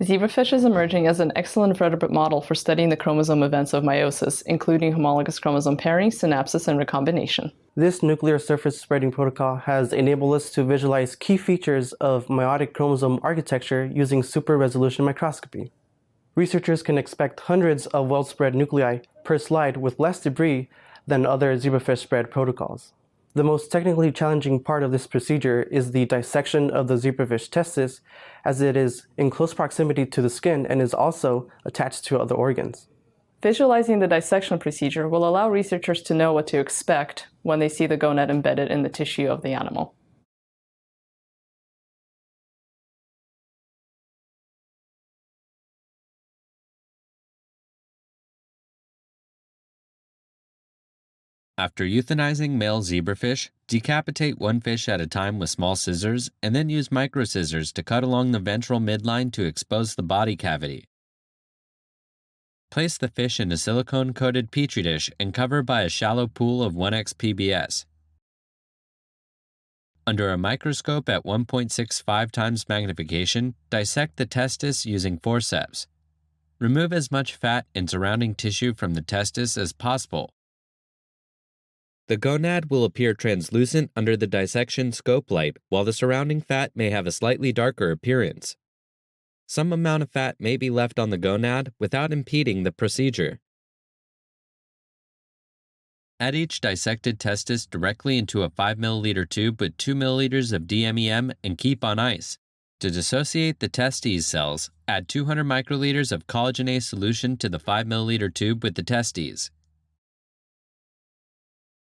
Zebrafish is emerging as an excellent vertebrate model for studying the chromosome events of meiosis, including homologous chromosome pairing, synapsis, and recombination. This nuclear surface spreading protocol has enabled us to visualize key features of meiotic chromosome architecture using super-resolution microscopy. Researchers can expect hundreds of well-spread nuclei per slide with less debris than other zebrafish spread protocols. The most technically challenging part of this procedure is the dissection of the zebrafish testis, as it is in close proximity to the skin and is also attached to other organs. Visualizing the dissection procedure will allow researchers to know what to expect when they see the gonad embedded in the tissue of the animal. After euthanizing male zebrafish, decapitate one fish at a time with small scissors and then use microscissors to cut along the ventral midline to expose the body cavity. Place the fish in a silicone-coated petri dish and cover by a shallow pool of 1x PBS. Under a microscope at 1.65 times magnification, dissect the testis using forceps. Remove as much fat and surrounding tissue from the testis as possible. The gonad will appear translucent under the dissection scope light, while the surrounding fat may have a slightly darker appearance. Some amount of fat may be left on the gonad without impeding the procedure. Add each dissected testis directly into a 5 ml tube with 2 ml of DMEM and keep on ice. To dissociate the testes cells, add 200 microliters of collagenase solution to the 5 ml tube with the testes.